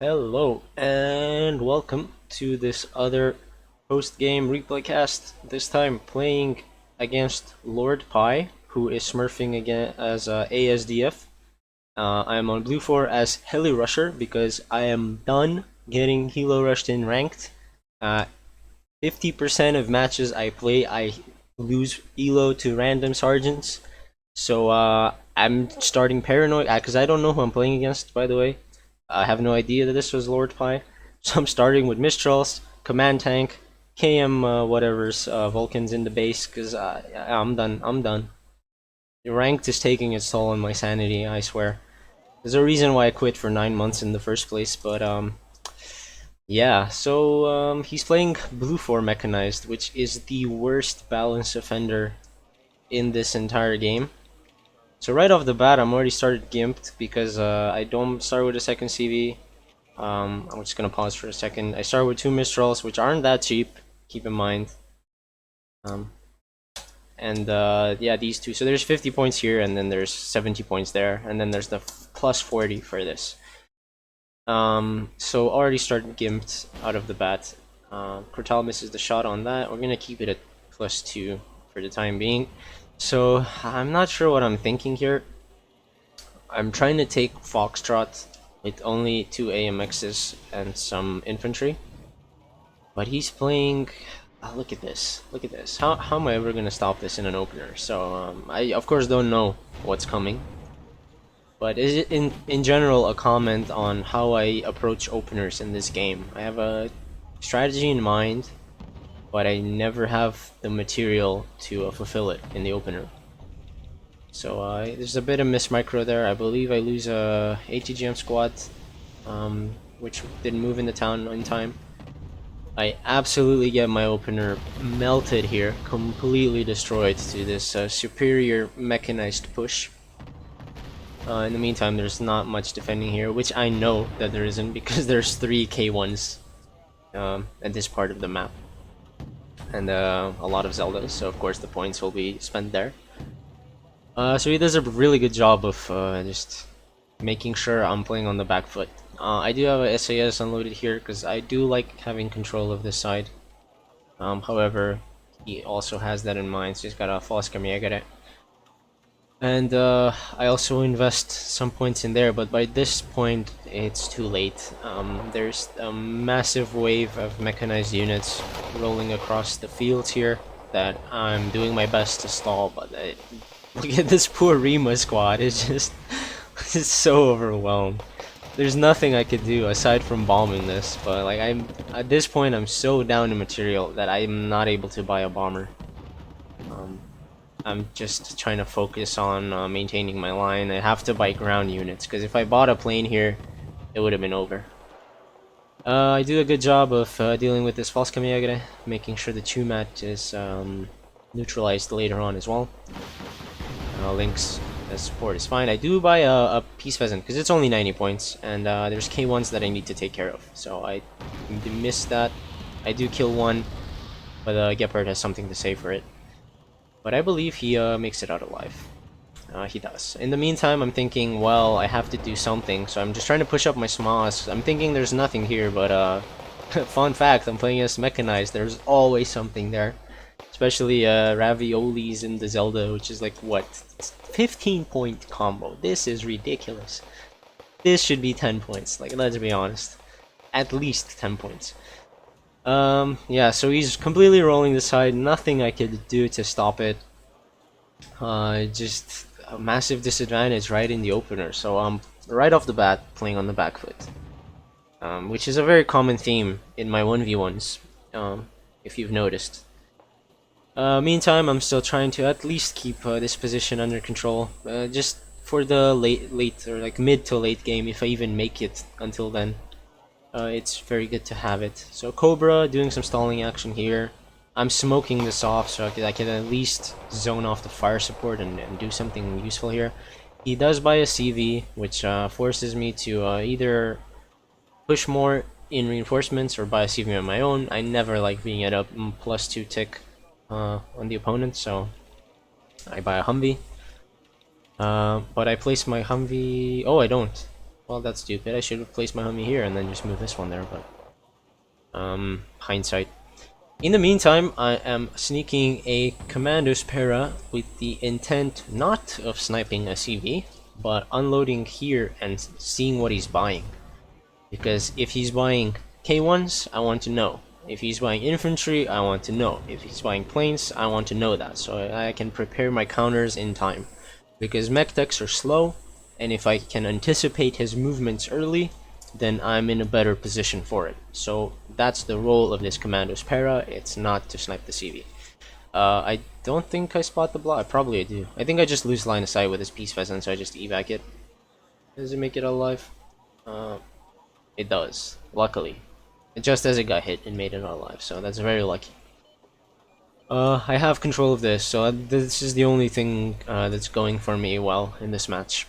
Hello and welcome to this other post-game replay cast. This time playing against lordpie, who is smurfing again as ASDF. I am on blue 4 as Heli Rusher because I am done getting Helo rushed in ranked. 50% of matches I play, I lose Elo to random sergeants. So I'm starting paranoid because I don't know who I'm playing against. By the way, I have no idea that this was Lord Pie. So I'm starting with Mistrals, Command Tank, KM whatever's Vulcans in the base because I'm done. I'm done. The ranked is taking its toll on my sanity. I swear. There's a reason why I quit for 9 months in the first place, but yeah. So he's playing blue 4 mechanized, which is the worst balance offender in this entire game. So right off the bat, I'm already started gimped because I don't start with a second CV. I'm just gonna pause for a second. I start with 2 Mistrals, which aren't that cheap. Keep in mind. Um, and yeah, these two. So there's 50 points here, and then there's 70 points there, and then there's the plus 40 for this. So already started gimped out of the bat. Cortal misses the shot on that. We're gonna keep it at plus 2 for the time being. So I'm not sure what I'm thinking here. I'm trying to take Foxtrot with only 2 AMXs and some infantry. But he's playing... Oh, look at this. Look at this. How am I ever going to stop this in an opener? So I, of course, don't know what's coming. But is it in general a comment on how I approach openers in this game? I have a strategy in mind, but I never have the material to fulfill it in the opener. So there's a bit of miss micro there. I believe I lose a ATGM squad, which didn't move into town in time. I absolutely get my opener melted here, completely destroyed to this superior mechanized push. In the meantime, there's not much defending here, which I know that there isn't because there's 3 K1s at this part of the map. And a lot of Zeldas, so of course the points will be spent there. So he does a really good job of just making sure I'm playing on the back foot. I do have a SAS unloaded here because I do like having control of this side. However, he also has that in mind, so he's got a firestarter. And I also invest some points in there, but by this point it's too late. There's a massive wave of mechanized units rolling across the fields here that I'm doing my best to stall, but look at this poor Rima squad. It's just it's so overwhelmed. There's nothing I could do aside from bombing this, but like I'm at this point I'm so down in material that I'm not able to buy a bomber. I'm just trying to focus on maintaining my line. I have to buy ground units because if I bought a plane here, it would have been over. I do a good job of dealing with this false Kamiagare, making sure the Chumat is neutralized later on as well. Links as support is fine. I do buy a Peace Pheasant because it's only 90 points, and there's K1s that I need to take care of. So I missed that. I do kill one, but Gepard has something to say for it. But I believe he makes it out alive. He does. In the meantime, I'm thinking, well, I have to do something, so I'm just trying to push up my Smoss. I'm thinking there's nothing here, but fun fact, I'm playing as Mechanized. There's always something there. Especially raviolis in the Zelda, which is like, what? 15-point combo. This is ridiculous. This should be 10 points, like, let's be honest. At least 10 points. Yeah, so he's completely rolling the side, nothing I could do to stop it. Just a massive disadvantage right in the opener, so I'm right off the bat playing on the back foot. Which is a very common theme in my 1v1s, if you've noticed. Meantime, I'm still trying to at least keep this position under control, just for the late or like mid to late game, if I even make it until then. It's very good to have it. So Cobra doing some stalling action here. I'm smoking this off so I can at least zone off the fire support and do something useful here. He does buy a CV, which forces me to either push more in reinforcements or buy a CV on my own. I never like being at a +2 tick on the opponent, so I buy a Humvee. But I place my Humvee... Oh, I don't. Well, that's stupid. I should have placed my homie here and then just move this one there, but hindsight. In the meantime, I am sneaking a Commandos para with the intent not of sniping a CV, but unloading here and seeing what he's buying. Because if he's buying K1s, I want to know. If he's buying infantry, I want to know. If he's buying planes, I want to know that, so I can prepare my counters in time. Because mech decks are slow, and if I can anticipate his movements early, then I'm in a better position for it. So that's the role of this Commandos para. It's not to snipe the CV. I don't think I spot the block. Probably I do. I think I just lose line of sight with his Peace Pheasant, so I just evac it. Does it make it alive? It does. Luckily. Just as it got hit, it made it alive, so that's very lucky. I have control of this, so this is the only thing that's going for me well in this match.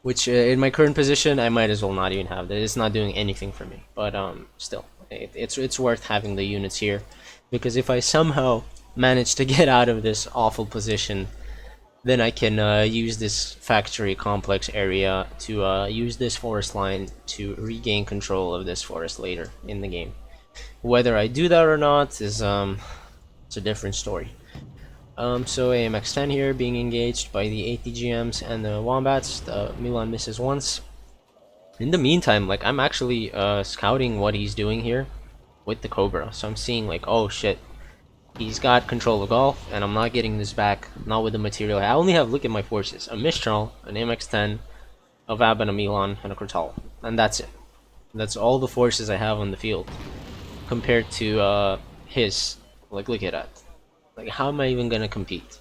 Which, in my current position, I might as well not even have that. It's not doing anything for me, but still, it's worth having the units here, because if I somehow manage to get out of this awful position, then I can use this factory complex area to use this forest line to regain control of this forest later in the game. Whether I do that or not is it's a different story. So AMX-10 here being engaged by the ATGMs and the Wombats. The Milan misses once. In the meantime, like, I'm actually scouting what he's doing here with the Cobra. So I'm seeing like, oh shit, he's got control of golf, and I'm not getting this back, not with the material. I only have, look at my forces, a Mistral, an MX-10, a Vab, and a Milan, and a Kurtal. And that's it. That's all the forces I have on the field. Compared to his. Like, look at that. Like, how am I even gonna compete?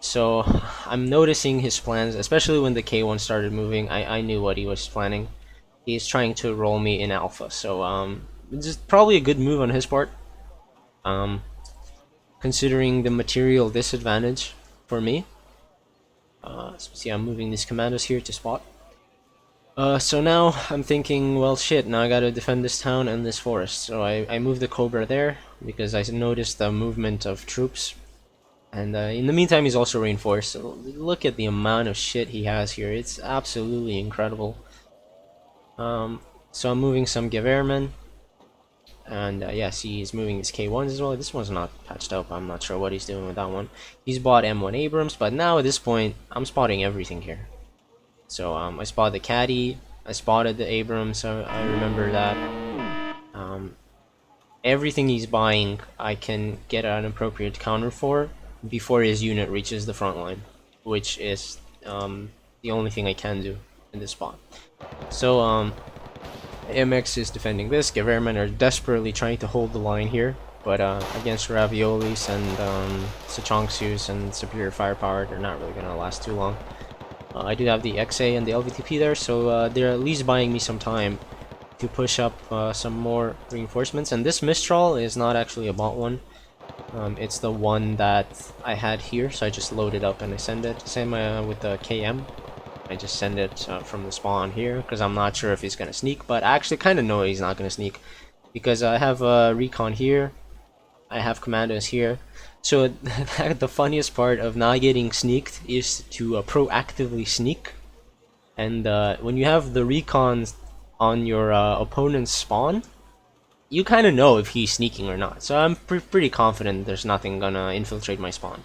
So, I'm noticing his plans, especially when the K1 started moving. I knew what he was planning. He's trying to roll me in alpha, so it's just probably a good move on his part. Considering the material disadvantage for me. So see, I'm moving these commandos here to spot. So now I'm thinking, well, shit, now I gotta defend this town and this forest. So I moved the Cobra there because I noticed the movement of troops. And in the meantime, he's also reinforced. So look at the amount of shit he has here. It's absolutely incredible. So I'm moving some Gewehrmen. And yeah, see, he's moving his K1s as well. This one's not patched up. I'm not sure what he's doing with that one. He's bought M1 Abrams, but now at this point, I'm spotting everything here. So I spotted the Caddy. I spotted the Abrams. I remember that. Everything he's buying, I can get an appropriate counter for before his unit reaches the front line, which is the only thing I can do in this spot. So MX is defending this. Gewehrmen are desperately trying to hold the line here, but against Raviolis and Sachongsus and Superior Firepower, they're not really gonna last too long. I do have the XA and the LVTP there, so they're at least buying me some time to push up some more reinforcements. And this Mistral is not actually a bought one. It's the one that I had here, so I just load it up and I send it. Same with the KM. I just send it from the spawn here because I'm not sure if he's gonna sneak, but I actually kind of know he's not gonna sneak because I have recon here, I have commandos here. So the funniest part of not getting sneaked is to proactively sneak, and when you have the recons on your opponent's spawn, you kind of know if he's sneaking or not. So I'm pretty confident there's nothing gonna infiltrate my spawn.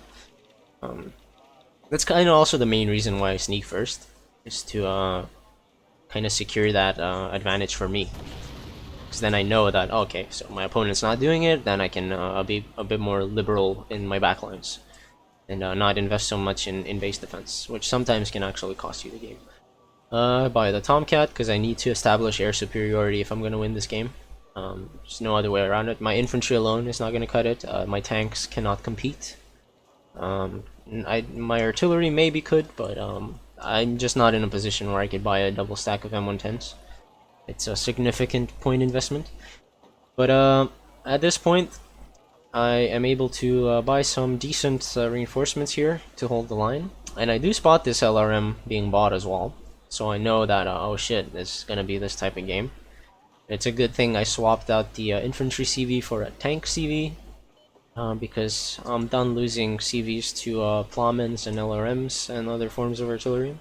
That's kind of also the main reason why I sneak first, is to kind of secure that advantage for me. Because then I know that, okay, so my opponent's not doing it, then I can be a bit more liberal in my backlines. And not invest so much in base defense, which sometimes can actually cost you the game. I buy the Tomcat because I need to establish air superiority if I'm going to win this game. There's no other way around it. My infantry alone is not going to cut it. My tanks cannot compete. My artillery maybe could, but I'm just not in a position where I could buy a double stack of M110s. It's a significant point investment. But at this point, I am able to buy some decent reinforcements here to hold the line. And I do spot this LRM being bought as well. So I know that, oh shit, this is going to be this type of game. It's a good thing I swapped out the infantry CV for a tank CV. Because I'm done losing CVs to Plommons and LRMs and other forms of artillery.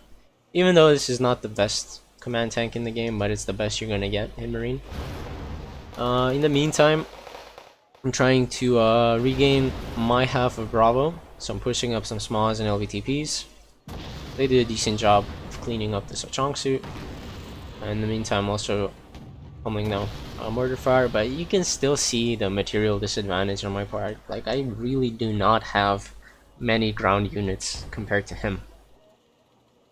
Even though this is not the best command tank in the game, but it's the best you're gonna get in Marine. In the meantime, I'm trying to regain my half of Bravo, so I'm pushing up some smalls and LVTPs. They did a decent job of cleaning up the Sochong suit. In the meantime, also pummeling down mortar fire, but you can still see the material disadvantage on my part. Like, I really do not have many ground units compared to him.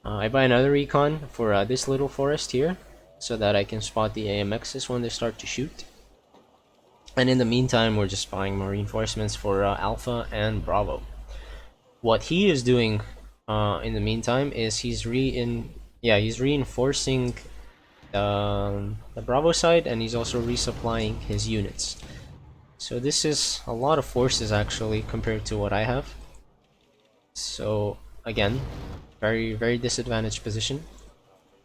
I buy another recon for this little forest here, so that I can spot the AMXs when they start to shoot. And in the meantime, we're just buying more reinforcements for Alpha and Bravo. What he is doing in the meantime is he's reinforcing the Bravo side, and he's also resupplying his units. So this is a lot of forces actually compared to what I have. So again, very disadvantaged position.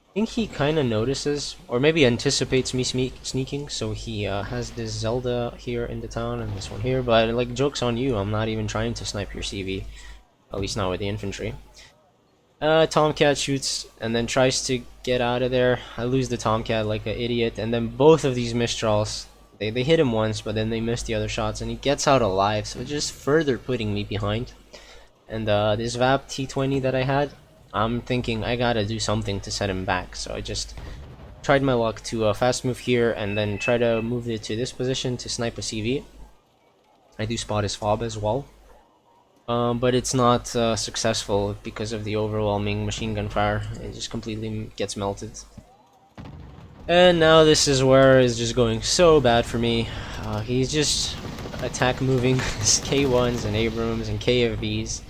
I think he kind of notices, or maybe anticipates me sneaking, so he has this Zelda here in the town and this one here, but like, joke's on you, I'm not even trying to snipe your CV, at least not with the infantry. Tomcat shoots and then tries to get out of there. I lose the Tomcat like an idiot, and then both of these Mistrals, they hit him once, but then they miss the other shots, and he gets out alive, so just further putting me behind. And this VAP T20 that I had, I'm thinking I gotta do something to set him back, so I just tried my luck to fast move here and then try to move it to this position to snipe a CV. I do spot his fob as well, but it's not successful because of the overwhelming machine gun fire. It just completely gets melted. And now this is where it's just going so bad for me. He's just attack moving his K1s and Abrams and KFBs,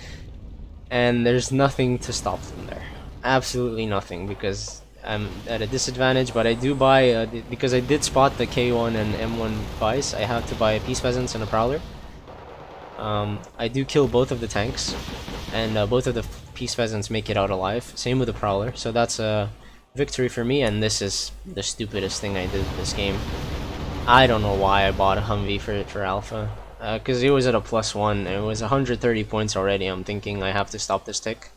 and there's nothing to stop them there. Absolutely nothing, because I'm at a disadvantage. But I do buy, because I did spot the K1 and M1 buys, I have to buy a Peace Pheasants and a Prowler. I do kill both of the tanks, and both of the Peace Pheasants make it out alive. Same with the Prowler, so that's a victory for me. And this is the stupidest thing I did this game. I don't know why I bought a Humvee for Alpha, because it was at a +1. It was 130 points already. I'm thinking I have to stop this tick.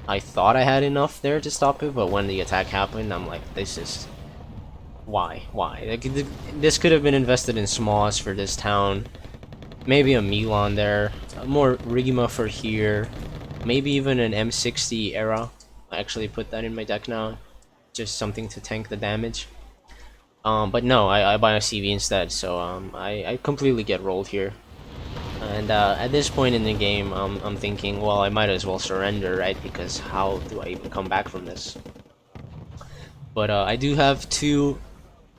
I thought I had enough there to stop it, but when the attack happened, I'm like, this is... Why? Like, this could have been invested in smalls for this town. Maybe a Milan there. More Rigma for here. Maybe even an M60 era. I actually put that in my deck now. Just something to tank the damage. But no, I buy a CV instead, so I completely get rolled here. And at this point in the game, I'm thinking, well, I might as well surrender, right? Because how do I even come back from this? But I do have 2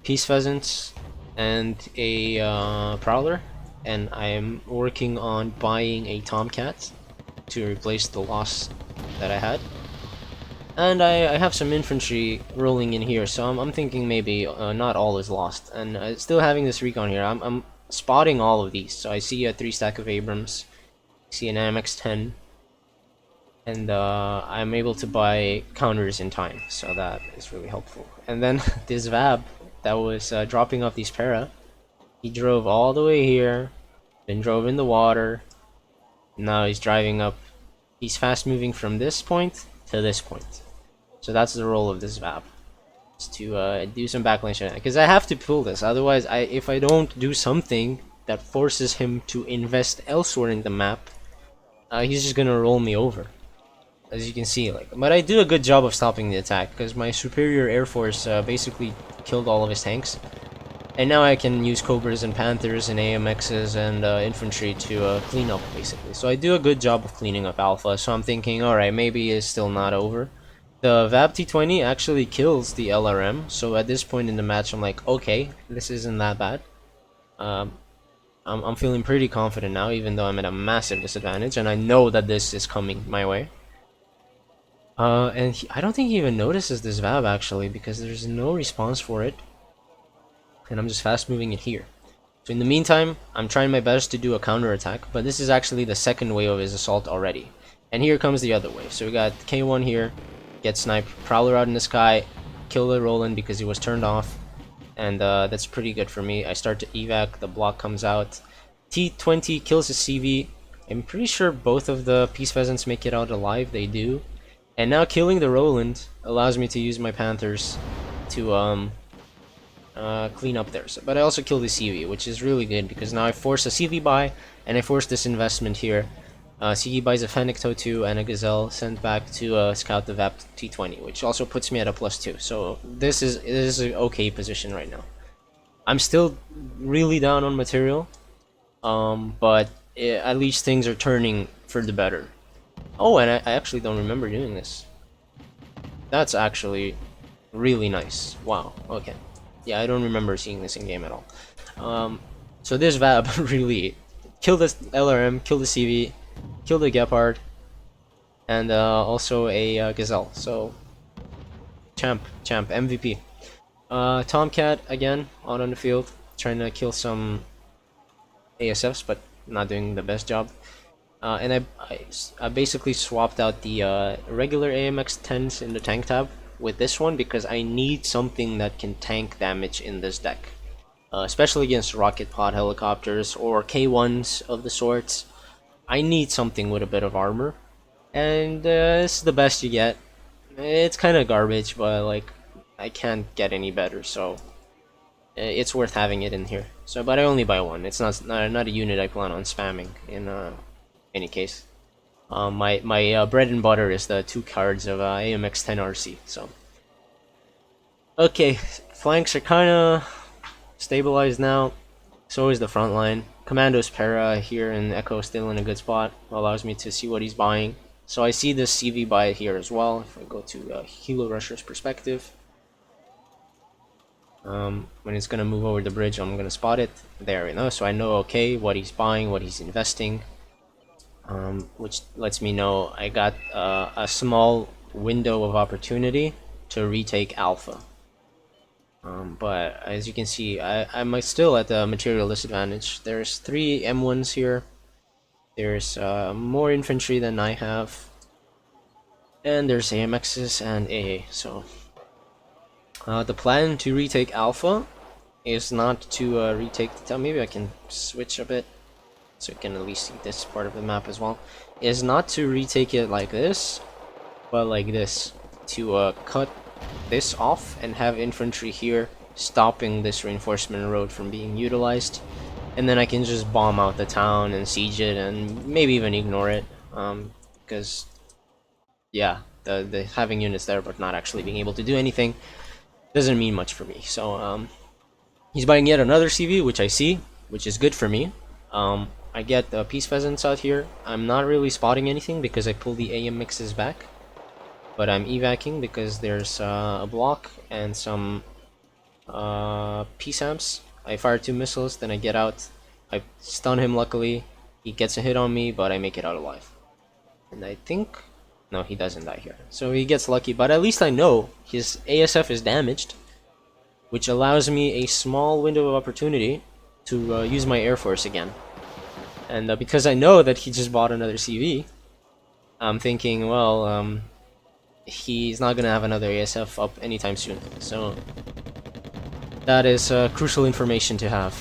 Peace Pheasants and a Prowler, and I am working on buying a Tomcat to replace the loss that I had. And I have some infantry rolling in here, so I'm thinking maybe not all is lost. And still having this recon here, I'm spotting all of these. So I see a 3 stack of Abrams, see an AMX-10, and I'm able to buy counters in time, so that is really helpful. And then this Vab that was dropping off these para, he drove all the way here, then drove in the water. Now he's driving up. He's fast moving from this point to this point. So that's the role of this VAP, is to do some backlane shit, because I have to pull this. Otherwise, if I don't do something that forces him to invest elsewhere in the map, he's just gonna roll me over, as you can see. Like, but I do a good job of stopping the attack, because my superior air force basically killed all of his tanks, and now I can use Cobras and Panthers and AMXs and infantry to clean up, basically. So I do a good job of cleaning up Alpha. So I'm thinking, alright, maybe it's still not over. The VAB T20 actually kills the LRM, so at this point in the match, I'm like, okay, this isn't that bad. I'm feeling pretty confident now, even though I'm at a massive disadvantage, and I know that this is coming my way. And I don't think he even notices this VAB, actually, because there's no response for it. And I'm just fast moving it here. So in the meantime, I'm trying my best to do a counter attack, but this is actually the second wave of his assault already. And here comes the other wave. So we got K1 here, get sniped, Prowler out in the sky, kill the Roland because he was turned off, and that's pretty good for me. I start to evac, the block comes out, T20 kills his CV. I'm pretty sure both of the Peace Pheasants make it out alive, they do. And now killing the Roland allows me to use my Panthers to clean up there. So, but I also kill the CV, which is really good because now I force a CV buy and I force this investment here. CV buys a Fennec Toe 2 and a Gazelle sent back to scout the VAP T20, which also puts me at a +2. So this is an okay position right now. I'm still really down on material, but at least things are turning for the better. Oh, and I actually don't remember doing this. That's actually really nice. Wow. Okay. Yeah, I don't remember seeing this in game at all. So this VAB really kill this LRM, kill the CV, kill the Gepard, and also a Gazelle. So champ, MVP. Tomcat again out on the field, trying to kill some ASFs, but not doing the best job. And I basically swapped out the regular AMX 10s in the tank tab with this one because I need something that can tank damage in this deck. Especially against rocket pod helicopters or K1s of the sorts. I need something with a bit of armor. And this is the best you get. It's kind of garbage, but like I can't get any better, so it's worth having it in here. So, but I only buy one. It's not a unit I plan on spamming in any case. My bread and butter is the 2 cards of AMX 10 RC. So, okay, flanks are kind of stabilized now. So is the front line. Commando's para here and Echo still in a good spot. Allows me to see what he's buying. So I see this CV buy here as well. If I go to Helo Rusher's perspective. When it's gonna move over the bridge, I'm gonna spot it. There we go. So I know okay what he's buying, what he's investing. Which lets me know I got a small window of opportunity to retake Alpha. But as you can see, I'm still at the material disadvantage. There's 3 M1s here. There's more infantry than I have. And there's AMXs and AA. So the plan to retake Alpha is not to retake the town. Maybe I can switch a bit so you can at least see this part of the map as well. Is not to retake it like this, but like this. To cut this off and have infantry here stopping this reinforcement road from being utilized, and then I can just bomb out the town and siege it and maybe even ignore it, because yeah, the having units there but not actually being able to do anything doesn't mean much for me. So he's buying yet another CV, which I see, which is good for me. I get the Peace Pheasants out here. I'm not really spotting anything because I pull the AM mixes back, but I'm evacing because there's a block and some Peace Amps. I fire 2 missiles, then I get out. I stun him luckily. He gets a hit on me, but I make it out alive. And I think... no, he doesn't die here. So he gets lucky, but at least I know his ASF is damaged, which allows me a small window of opportunity to use my Air Force again. And because I know that he just bought another CV, I'm thinking, well, he's not gonna have another ASF up anytime soon. So that is crucial information to have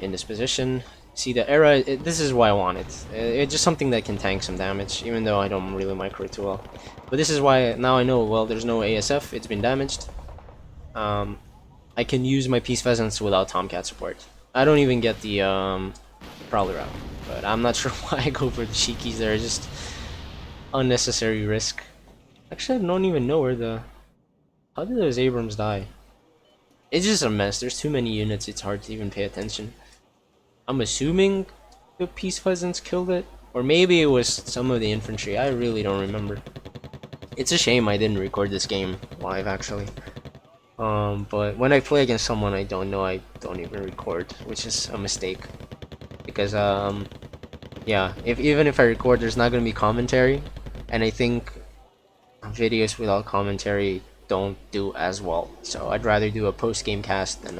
in this position. See the era, this is why I want it. It's just something that can tank some damage, even though I don't really micro it too well. But this is why now I know, well, there's no ASF, it's been damaged. I can use my Peace Pheasants without Tomcat support. I don't even get the Prowler out, but I'm not sure why I go for the Shikis. They're just unnecessary risk. Actually, I don't even know where the... how did those Abrams die? It's just a mess. There's too many units, it's hard to even pay attention. I'm assuming the Peace Pheasants killed it, or maybe it was some of the infantry. I really don't remember. It's a shame I didn't record this game live, actually. But when I play against someone I don't know, I don't even record, which is a mistake. Because, yeah, even if I record, there's not gonna be commentary, and I think videos without commentary don't do as well. So I'd rather do a post-game cast than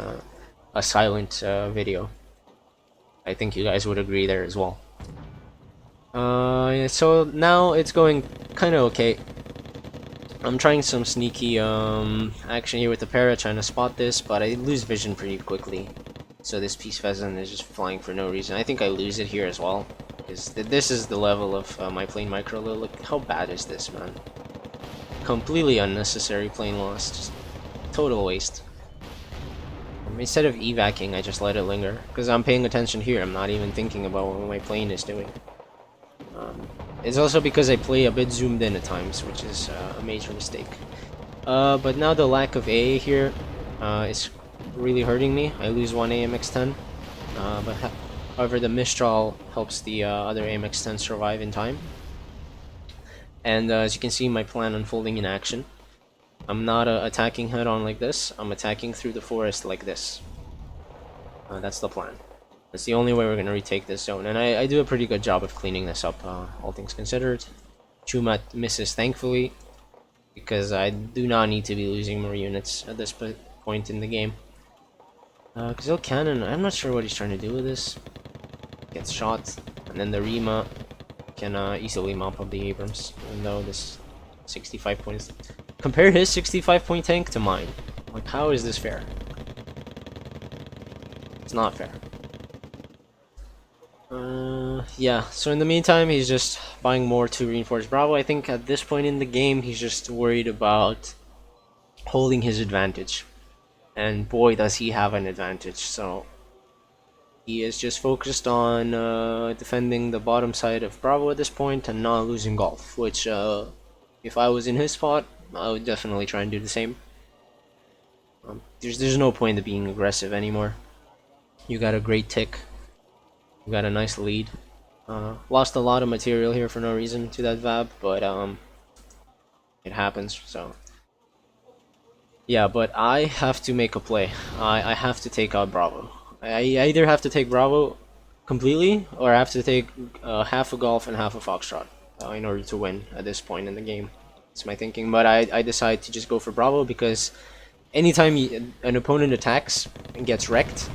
a silent video. I think you guys would agree there as well. So now it's going kind of okay. I'm trying some sneaky action here with the para, trying to spot this, but I lose vision pretty quickly. So this Peace Pheasant is just flying for no reason. I think I lose it here as well, because this is the level of my plane micro. Look, how bad is this, man? completely unnecessary plane loss, just total waste. Instead of evacing, I just let it linger, because I'm paying attention here. I'm not even thinking about what my plane is doing. It's also because I play a bit zoomed in at times, which is a major mistake. But now the lack of AA here is really hurting me. I lose one AMX-10, but however the Mistral helps the other AMX-10 survive in time. And as you can see, my plan unfolding in action. I'm not attacking head-on like this, I'm attacking through the forest like this. That's the plan. That's the only way we're going to retake this zone, and I do a pretty good job of cleaning this up, all things considered. Chumat misses thankfully, because I do not need to be losing more units at this point in the game. Gazelle Cannon, I'm not sure what he's trying to do with this. Gets shot, and then the Rima can easily mop up the Abrams, even though this 65 points. Compare his 65 point tank to mine. Like, how is this fair? It's not fair. Yeah, so in the meantime, he's just buying more to reinforce Bravo. I think at this point in the game, he's just worried about holding his advantage. And boy, does he have an advantage. So he is just focused on defending the bottom side of Bravo at this point and not losing Golf, which if I was in his spot, I would definitely try and do the same. There's no point in being aggressive anymore. You got a great tick. You got a nice lead. Lost a lot of material here for no reason to that VAB, but it happens. So yeah, but I have to make a play. I have to take out Bravo. I either have to take Bravo completely, or I have to take half a Golf and half a Foxtrot in order to win at this point in the game. That's my thinking, but I decide to just go for Bravo because anytime an opponent attacks and gets wrecked,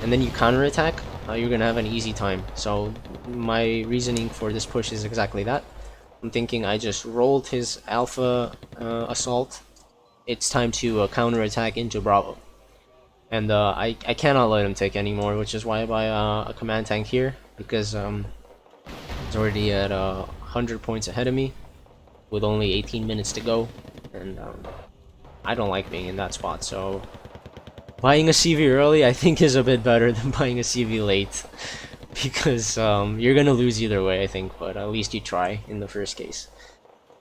and then you counterattack, you're gonna have an easy time. So my reasoning for this push is exactly that. I'm thinking I just rolled his Alpha assault. It's time to counterattack into Bravo. And I cannot let him take anymore, which is why I buy a command tank here, because it's already at 100 points ahead of me, with only 18 minutes to go, and I don't like being in that spot, so buying a CV early I think is a bit better than buying a CV late, because you're gonna lose either way I think, but at least you try in the first case.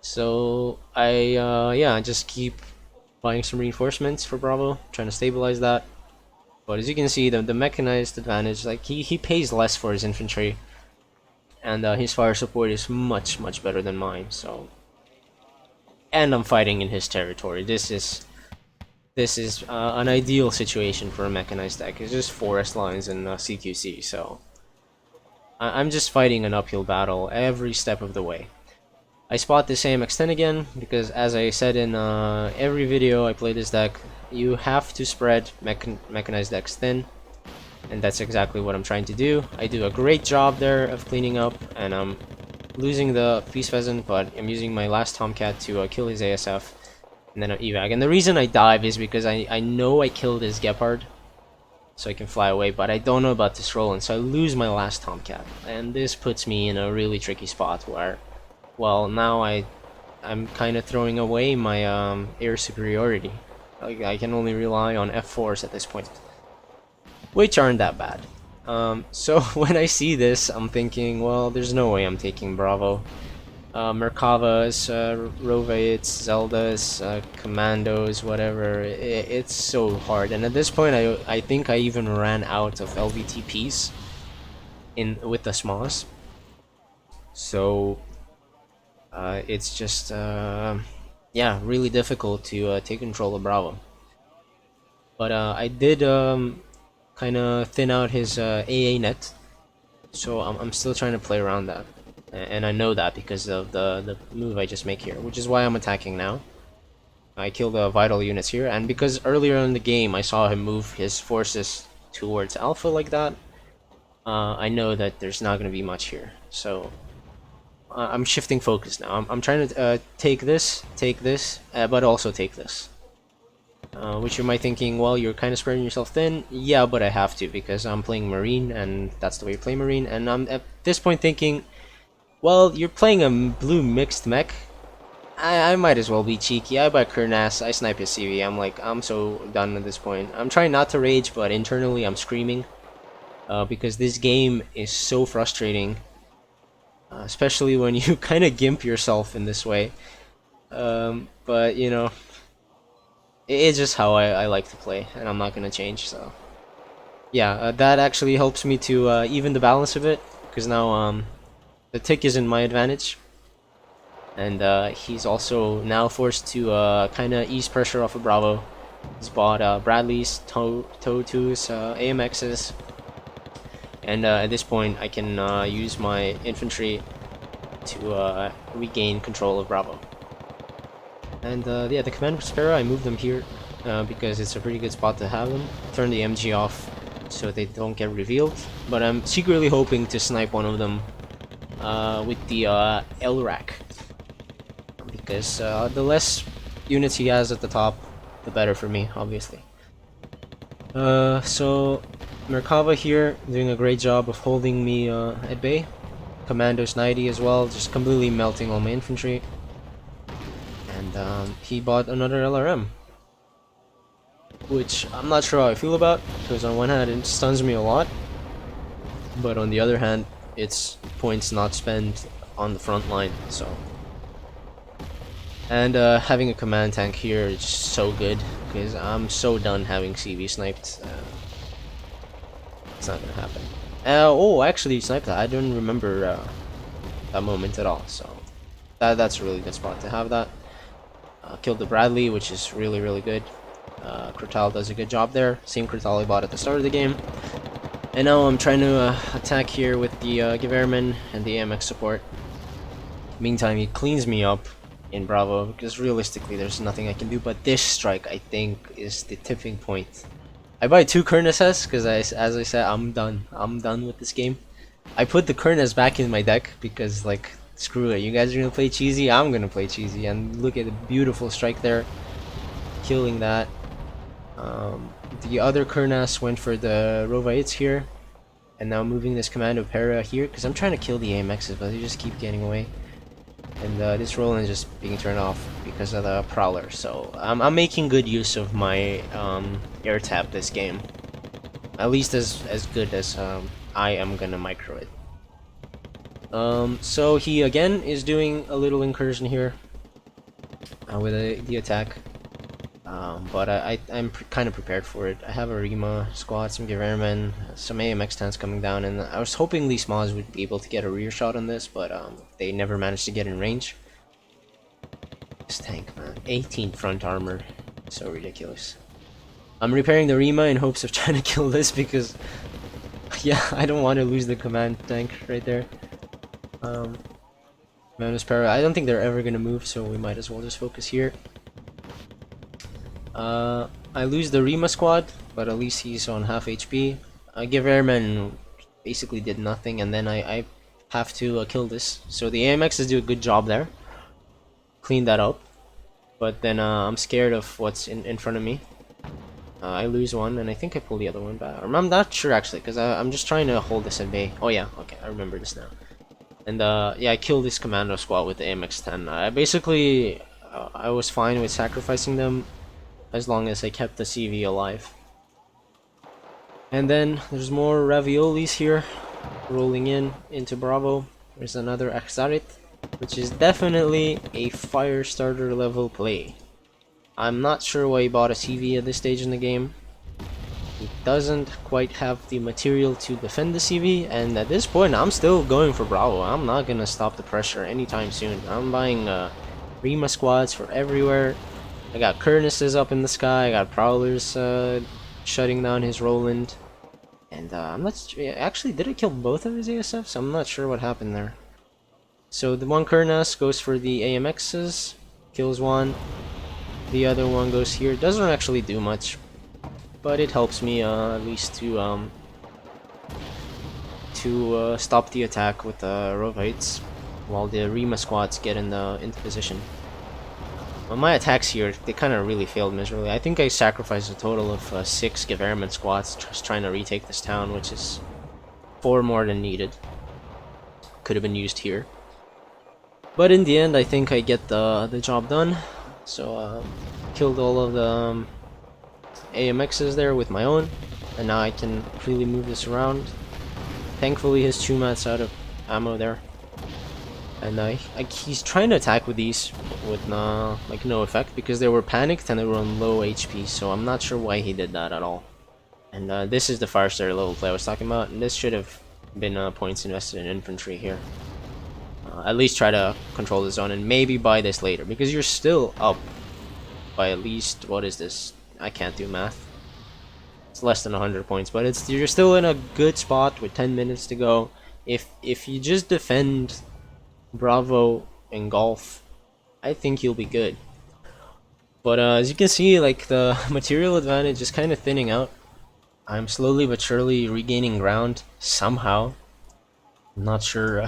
So I just keep buying some reinforcements for Bravo, trying to stabilize that. But as you can see, the mechanized advantage, like he pays less for his infantry, and his fire support is much better than mine. So, and I'm fighting in his territory. This is an ideal situation for a mechanized deck. It's just forest lines and CQC. So I'm just fighting an uphill battle every step of the way. I spot this AMX-10 again because, as I said in every video I play this deck, you have to spread mechanized decks thin, and that's exactly what I'm trying to do. I do a great job there of cleaning up, and I'm losing the Feast Pheasant, but I'm using my last Tomcat to kill his ASF, and then I evac. And the reason I dive is because I know I killed his Gepard, so I can fly away, but I don't know about this roll, and so I lose my last Tomcat, and this puts me in a really tricky spot where, well, now I'm kind of throwing away my air superiority. I can only rely on F4s at this point, which aren't that bad. So when I see this, I'm thinking, well, there's no way I'm taking Bravo. Merkavas, Rovates, Zeldas, Commandos, whatever. It's so hard, and at this point, I think I even ran out of LVTPs with the Smoss. So it's just yeah, really difficult to take control of Bravo. But I did kind of thin out his AA net, so I'm still trying to play around that, and I know that because of the move I just make here, which is why I'm attacking now. I killed the vital units here, and because earlier in the game I saw him move his forces towards Alpha like that, I know that there's not going to be much here, so I'm shifting focus now. I'm trying to take this, but also take this. Which you might thinking, well, you're kind of spreading yourself thin. Yeah, but I have to because I'm playing Marine, and that's the way you play Marine. And I'm at this point thinking, well, you're playing a blue mixed mech, I might as well be cheeky. I buy Kurnas, I snipe his CV. I'm so done at this point. I'm trying not to rage, but internally I'm screaming. Because this game is so frustrating. Especially when you kind of gimp yourself in this way. But, you know, it's just how I like to play, and I'm not gonna change, so. Yeah, that actually helps me to even the balance a bit, because now the tick is in my advantage. And he's also now forced to kind of ease pressure off of Bravo. He's bought Bradley's, Toe 2's, AMX's, and at this point I can use my infantry to regain control of Bravo. And yeah, the command sparrow, I moved them here because it's a pretty good spot to have them. Turn the MG off so they don't get revealed, but I'm secretly hoping to snipe one of them with the LRAC, because the less units he has at the top, the better for me, obviously. So Merkava here doing a great job of holding me at bay. Commandos 90 as well, just completely melting all my infantry. And he bought another LRM, which I'm not sure how I feel about, because on one hand it stuns me a lot, but on the other hand it's points not spent on the front line, so. And having a command tank here is just so good, because I'm so done having CV sniped. It's not gonna happen. Oh, actually sniped that. I don't remember that moment at all, so that's a really good spot to have that. Killed the Bradley, which is really good. Kurtal does a good job there. Same Kurtal I bought at the start of the game. And now I'm trying to attack here with the Gewehrman and the AMX support. Meantime, he cleans me up in Bravo, because realistically there's nothing I can do, but this strike I think is the tipping point. I buy 2 Kurnesses because as I said, I'm done with this game. I put the Kurnes back in my deck because, like, screw it, you guys are gonna play cheesy, I'm gonna play cheesy, and look at the beautiful strike there, killing that. The other Kurnas went for the Rovaites here, and now moving this Commando Para here because I'm trying to kill the AMXs, but they just keep getting away. And this Roland is just being turned off because of the Prowler, so I'm making good use of my air tap this game. At least as good as I am gonna micro it. So he again is doing a little incursion here with the attack, but I'm kind of prepared for it. I have a Rima squad, some Gewehrmen, some AMX tanks coming down, and I was hoping these mods would be able to get a rear shot on this, but they never managed to get in range. This tank, man, 18 front armor, so ridiculous. I'm repairing the Rima in hopes of trying to kill this because, yeah, I don't want to lose the command tank right there. Manus Para, I don't think they're ever gonna move, so we might as well just focus here. I lose the Rima squad, but at least he's on half HP. Gewehrman basically did nothing, and then I have to kill this. So the AMXs do a good job there. Clean that up. But then I'm scared of what's in front of me. I lose one, and I think I pull the other one back. I'm not sure, actually, because I'm just trying to hold this at bay. Oh yeah, okay, I remember this now. And yeah, I killed this commando squad with the AMX-10. I basically, I was fine with sacrificing them as long as I kept the CV alive. And then there's more raviolis here, rolling into Bravo. There's another Aksarit, which is definitely a Firestarter level play. I'm not sure why he bought a CV at this stage in the game. He doesn't quite have the material to defend the CV, and at this point I'm still going for Bravo. I'm not gonna stop the pressure anytime soon. I'm buying Rima squads for everywhere. I got Kurnesses up in the sky, I got Prowlers shutting down his Roland. And I'm not actually, did I kill both of his ASFs? I'm not sure what happened there. So the one Kurnas goes for the AMXs, kills one. The other one goes here. Doesn't actually do much, but it helps me at least to stop the attack with the Rovites while the Rima squads get into position. Well, my attacks here, they kind of really failed miserably. I think I sacrificed a total of 6 Gewehrman squads just trying to retake this town, which is 4 more than needed. Could have been used here. But in the end, I think I get the job done. So killed all of the AMXs there with my own, and now I can freely move this around. Thankfully, his Chumat's out of ammo there, and he's trying to attack with these with like no effect because they were panicked and they were on low HP. So I'm not sure why he did that at all. And this is the Firestarter level play I was talking about, and this should have been points invested in infantry here. At least try to control the zone and maybe buy this later because you're still up by at least, what is this? I can't do math. It's less than 100 points, but you're still in a good spot with 10 minutes to go. If you just defend Bravo and Golf, I think you'll be good. But as you can see, like the material advantage is kind of thinning out. I'm slowly but surely regaining ground somehow. I'm not sure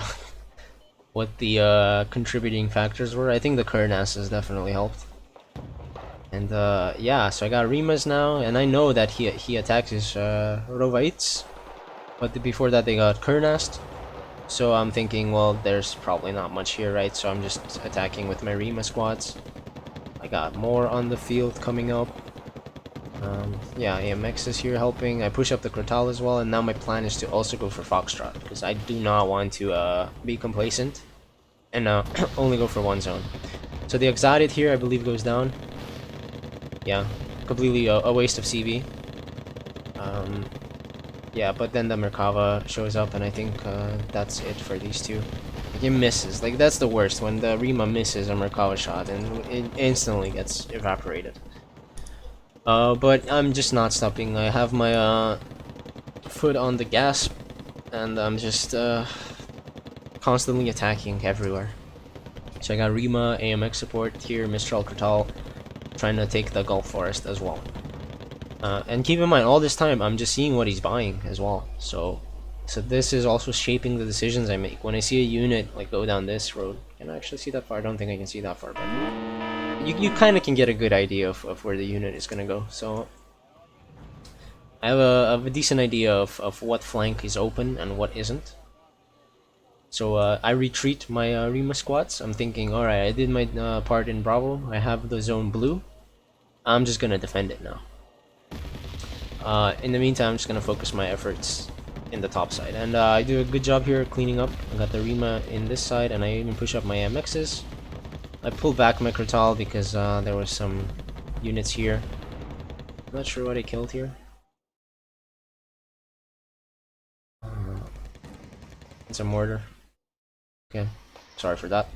what the contributing factors were. I think the Kurnas has definitely helped. And yeah, so I got Rimas now, and I know that he attacks his Rovaites, but before that they got Kurnast. So I'm thinking, well, there's probably not much here, right? So I'm just attacking with my Rima squads. I got more on the field coming up. Yeah, AMX is here helping. I push up the Crotal as well, and now my plan is to also go for Foxtrot, because I do not want to be complacent and only go for one zone. So the Exotic here, I believe, goes down. Yeah, completely a waste of CV. Yeah, but then the Merkava shows up, and I think that's it for these two. Like, it misses. Like, that's the worst, when the Rima misses a Merkava shot, and it instantly gets evaporated. But I'm just not stopping. I have my foot on the gas, and I'm just constantly attacking everywhere. So I got Rima, AMX support here, Mistral Kurtal, trying to take the Gulf Forest as well. And keep in mind, all this time, I'm just seeing what he's buying as well. So this is also shaping the decisions I make. When I see a unit like go down this road, can I actually see that far? I don't think I can see that far, but you kind of can get a good idea of where the unit is gonna go. So I have a decent idea of what flank is open and what isn't. So I retreat my Rima squads. I'm thinking, alright, I did my part in Bravo. I have the zone blue. I'm just gonna defend it now. In the meantime, I'm just gonna focus my efforts in the top side, and I do a good job here cleaning up. I got the Rima in this side, and I even push up my MXs. I pulled back my Crotal because there was some units here. I'm not sure what I killed here. It's a mortar. Okay, sorry for that.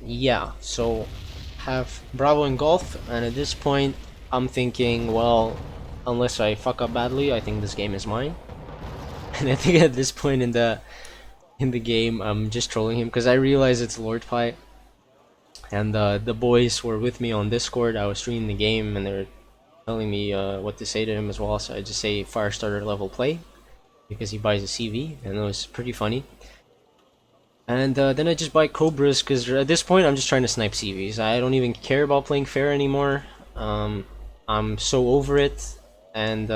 Yeah, so have Bravo and Golf, and at this point, I'm thinking, well, unless I fuck up badly, I think this game is mine. And I think at this point in the game, I'm just trolling him because I realize it's lordpie, and the boys were with me on Discord. I was streaming the game, and they were telling me what to say to him as well. So I just say Firestarter level play because he buys a CV, and it was pretty funny. And then I just buy Cobras because at this point I'm just trying to snipe CVs. I don't even care about playing fair anymore. I'm so over it, and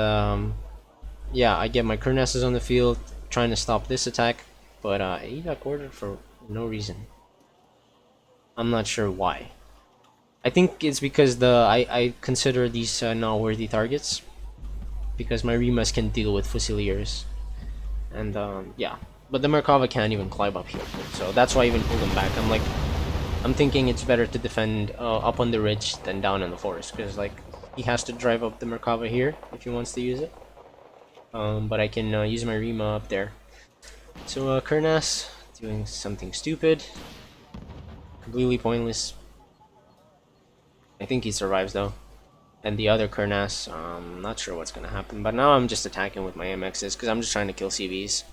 yeah, I get my Kurnasses on the field trying to stop this attack, but he got quartered for no reason. I'm not sure why. I think it's because I consider these not worthy targets because my Rimas can deal with Fusiliers, and yeah. But the Merkava can't even climb up here, so that's why I even pulled him back. I'm thinking it's better to defend up on the ridge than down in the forest, because like he has to drive up the Merkava here if he wants to use it. But I can use my Rima up there. So Kurnas doing something stupid, completely pointless. I think he survives though. And the other Kurnas, not sure what's gonna happen. But now I'm just attacking with my MXs because I'm just trying to kill CVs.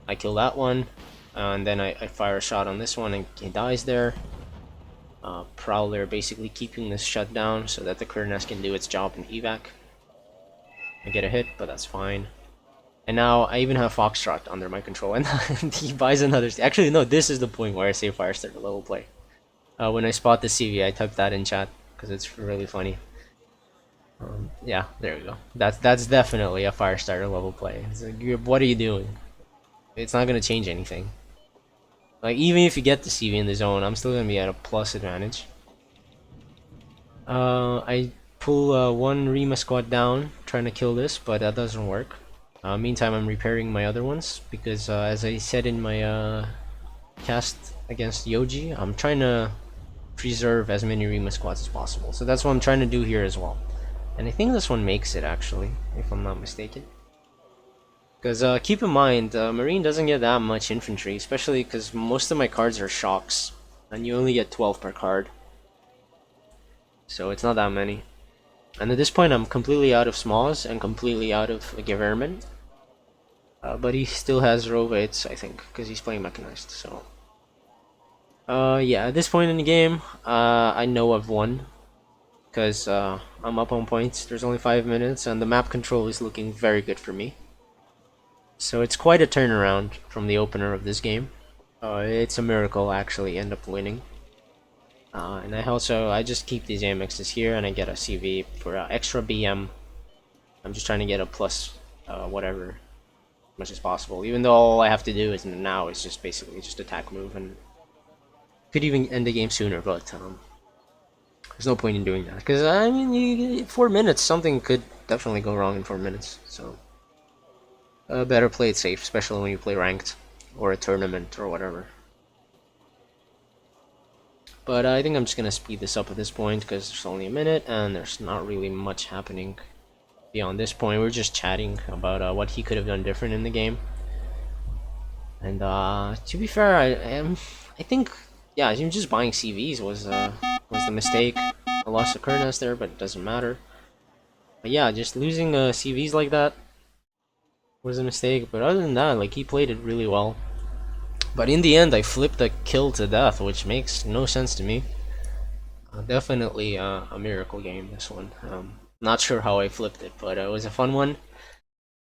I kill that one, and then I fire a shot on this one, and he dies there. Prowler basically keeping this shut down so that the Kurnas can do its job in evac. I get a hit, but that's fine. And now I even have Foxtrot under my control, and he buys another. Actually, no, this is the point where I say Firestarter level play. When I spot the CV, I type that in chat because it's really funny. Yeah, there we go. That's definitely a Firestarter level play. It's like, what are you doing? It's not gonna change anything. Like, even if you get the CV in the zone, I'm still gonna be at a plus advantage. I pull one Rima squad down, trying to kill this, but that doesn't work. Meantime, I'm repairing my other ones, because as I said in my cast against Yoji, I'm trying to preserve as many Rima squads as possible. So that's what I'm trying to do here as well. And I think this one makes it, actually, if I'm not mistaken. Because keep in mind, Marine doesn't get that much infantry, especially because most of my cards are shocks, and you only get 12 per card. So it's not that many. And at this point, I'm completely out of smalls and completely out of Geverman. But he still has Rovates, I think, because he's playing mechanized. So, yeah, at this point in the game, I know I've won because I'm up on points. There's only 5 minutes, and the map control is looking very good for me. So it's quite a turnaround from the opener of this game. It's a miracle I actually end up winning. And I just keep these AMXs here, and I get a CV for extra BM. I'm just trying to get a plus whatever as much as possible. Even though all I have to do is now is just basically just attack move, and could even end the game sooner. But there's no point in doing that because I mean, 4 minutes, something could definitely go wrong in 4 minutes. So better play it safe, especially when you play ranked or a tournament or whatever. But I think I'm just gonna speed this up at this point because there's only a minute and there's not really much happening beyond this point. We're just chatting about what he could have done different in the game. And to be fair, I think, yeah, him just buying CVs was the mistake. I lost a Kernes there, but it doesn't matter. But yeah, just losing CVs like that was a mistake. But other than that, like, he played it really well. But in the end, I flipped a kill to death, which makes no sense to me. Definitely a miracle game, this one. Not sure how I flipped it, but it was a fun one.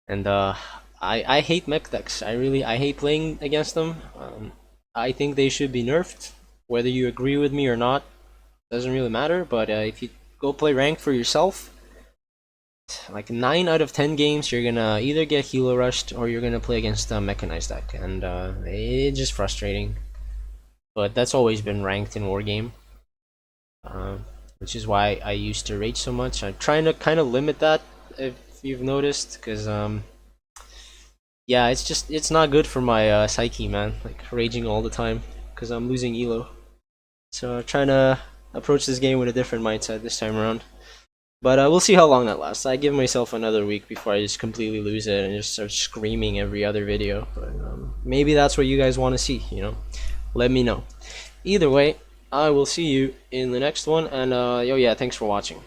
And I hate mech decks. I hate playing against them. I think they should be nerfed. Whether you agree with me or not, doesn't really matter. But if you go play ranked for yourself, like 9 out of 10 games, you're gonna either get Helo rushed or you're gonna play against a mechanized deck, and it's just frustrating. But that's always been ranked in Wargame, which is why I used to rage so much. I'm trying to kind of limit that, if you've noticed, because yeah, it's not good for my psyche, man. Like raging all the time because I'm losing elo. So I'm trying to approach this game with a different mindset this time around. But we'll see how long that lasts. I give myself another week before I just completely lose it and just start screaming every other video. But maybe that's what you guys want to see, you know? Let me know. Either way, I will see you in the next one. And yo, yeah, thanks for watching.